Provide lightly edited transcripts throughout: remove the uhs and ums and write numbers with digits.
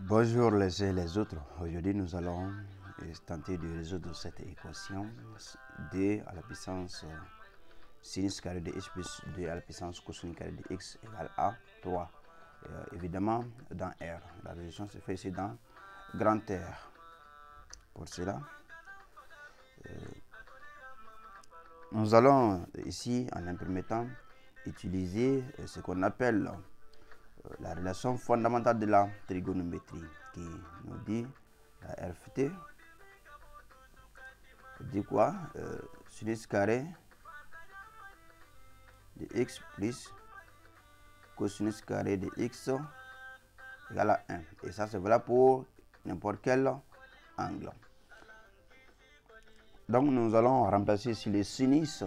Bonjour les uns et les autres. Aujourd'hui, nous allons tenter de résoudre cette équation d à la puissance sinus carré de x plus 2 à la puissance cosinus carré de x égale à 3. Évidemment, dans R. La résolution se fait ici dans grand R. Pour cela, nous allons ici, en un premier temps, utiliser ce qu'on appelle la relation fondamentale de la trigonométrie qui nous dit la RFT dit quoi? Sinus carré de x plus cosinus carré de x égale à 1. Et ça, c'est valable pour n'importe quel angle. Donc, nous allons remplacer ici les sinus.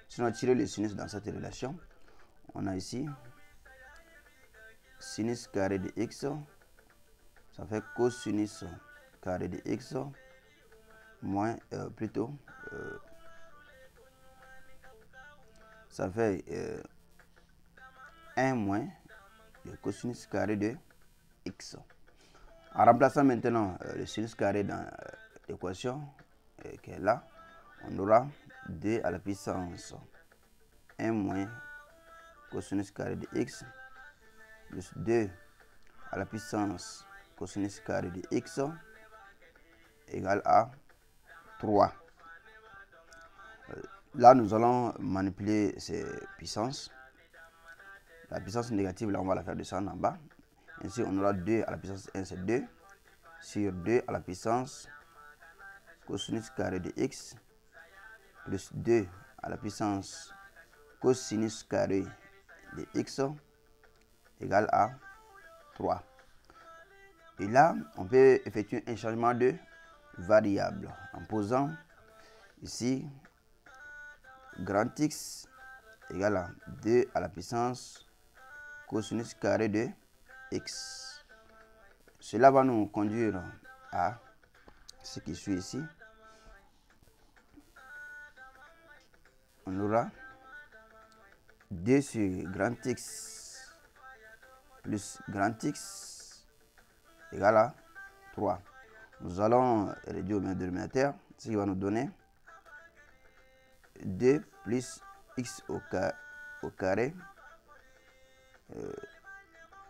Si on a tiré les sinus dans cette relation, on a ici sinus carré de x, ça fait cosinus carré de x moins, ça fait 1 moins le cosinus carré de x. En remplaçant maintenant le sinus carré dans l'équation qui est là, on aura 2 à la puissance 1 moins cosinus carré de x plus 2 à la puissance cosinus carré de x égale à 3. Là, nous allons manipuler ces puissances. La puissance négative, là, on va la faire descendre en bas. Ainsi, on aura 2 à la puissance 1, c'est 2, sur 2 à la puissance cosinus carré de x, plus 2 à la puissance cosinus carré de x, égale à 3. Et là, on peut effectuer un changement de variable en posant ici grand X égale à 2 à la puissance cosinus carré de x. Cela va nous conduire à ce qui suit ici. On aura 2 sur grand X plus grand X égale à 3. Nous allons réduire au dénominateur, ce qui va nous donner 2 plus x au carré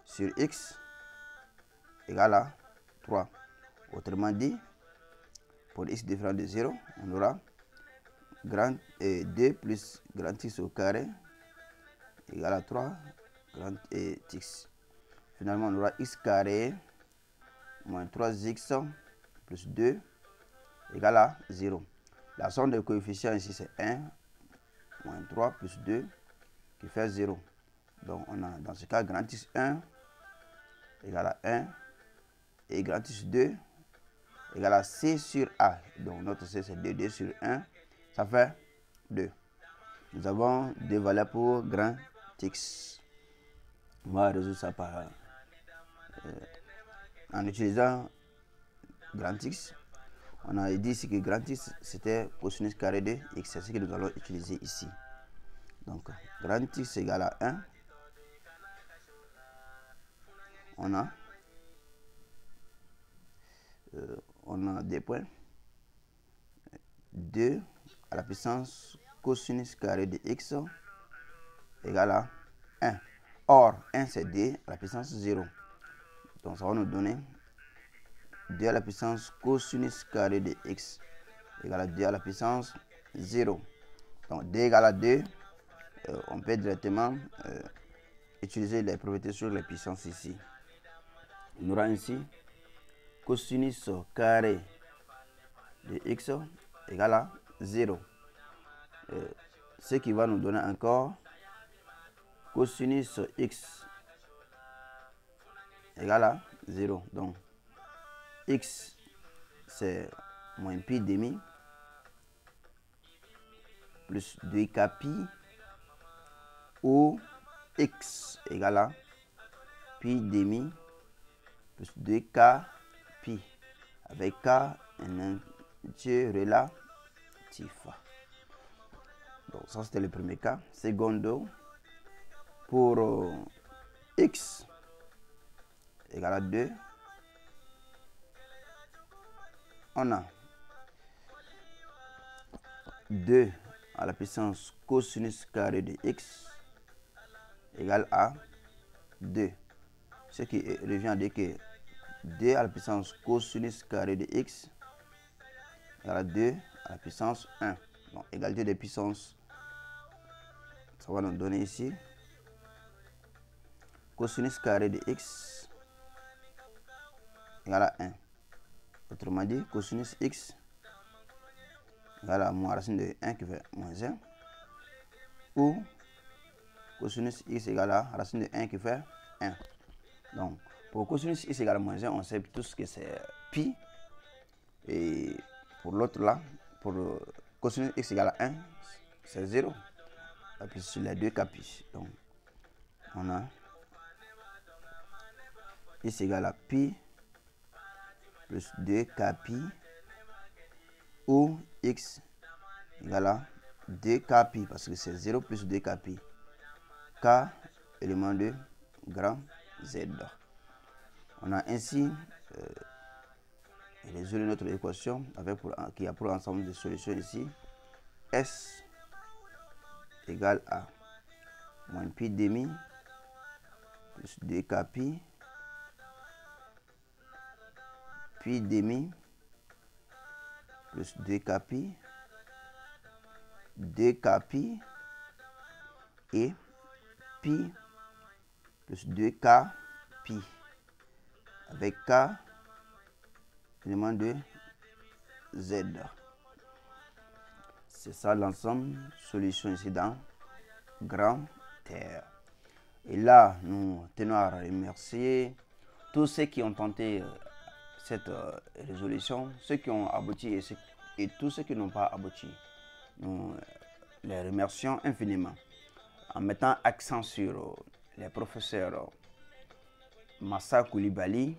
sur x égale à 3. Autrement dit, pour x différent de 0, on aura 2 plus grand x au carré égale à 3 grand x. Finalement, on aura x carré moins 3x plus 2 égale à 0. La somme des coefficients ici, c'est 1 moins 3 plus 2 qui fait 0. Donc, on a dans ce cas grand x1 égale à 1 et grand x2 égale à c sur a. Donc, notre c, c'est 2, 2 sur 1, ça fait 2. Nous avons deux valeurs pour grand x. On va résoudre ça par, en utilisant grand x. On a dit ici que grand x, c'était cosinus carré de x. C'est ce que nous allons utiliser ici. Donc, grand x égale à 1. On a des points. 2 à la puissance cosinus carré de x égale à 1. Or, 1 c'est 2 à la puissance 0. Donc, ça va nous donner 2 à la puissance cosinus carré de x égale à 2 à la puissance 0. Donc, 2 égale à 2. On peut directement utiliser les propriétés sur les puissances ici. On aura ainsi cosinus carré de x égale à 0. Ce qui va nous donner encore cosinus x égale à 0. Donc, x, c'est moins pi demi plus 2k pi ou x égale à pi demi plus 2k pi avec k un entier relatif. Donc, ça, c'était le premier cas. Secondo, pour x égale à 2, on a 2 à la puissance cosinus carré de x égale à 2. Ce qui revient à dire que 2 à la puissance cosinus carré de x égale à 2 à la puissance 1. Donc, égalité des puissances, ça va nous donner ici cosinus carré de x égale à 1. Autrement dit, cosinus x égale à moins racine de 1 qui fait moins 1. Ou cosinus x égale à racine de 1 qui fait 1. Donc, pour cosinus x égale à moins 1, on sait tous que c'est pi. Et pour l'autre là, pour cosinus x égale à 1, c'est 0. Et puis sur les deux cas pi. Donc, on a x égale à pi plus 2k pi ou x égale à 2k pi parce que c'est 0 plus 2k pi. K élément de grand Z. On a ainsi résolu notre équation avec qui a pour ensemble de solutions ici S égale à moins pi demi plus 2k pi demi plus 2k pi, 2k pi et pi plus 2k pi avec k élément de Z. C'est ça l'ensemble solution ici dans grand R. Et là, nous tenons à remercier tous ceux qui ont tenté cette résolution, ceux qui ont abouti et tous ceux qui n'ont pas abouti. Nous les remercions infiniment en mettant accent sur les professeurs Massa Koulibaly,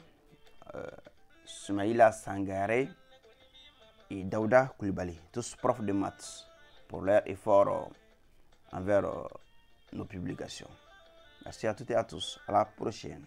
Soumaïla Sangaré et Daouda Koulibaly, tous profs de maths, pour leur effort envers nos publications. Merci à toutes et à tous. À la prochaine.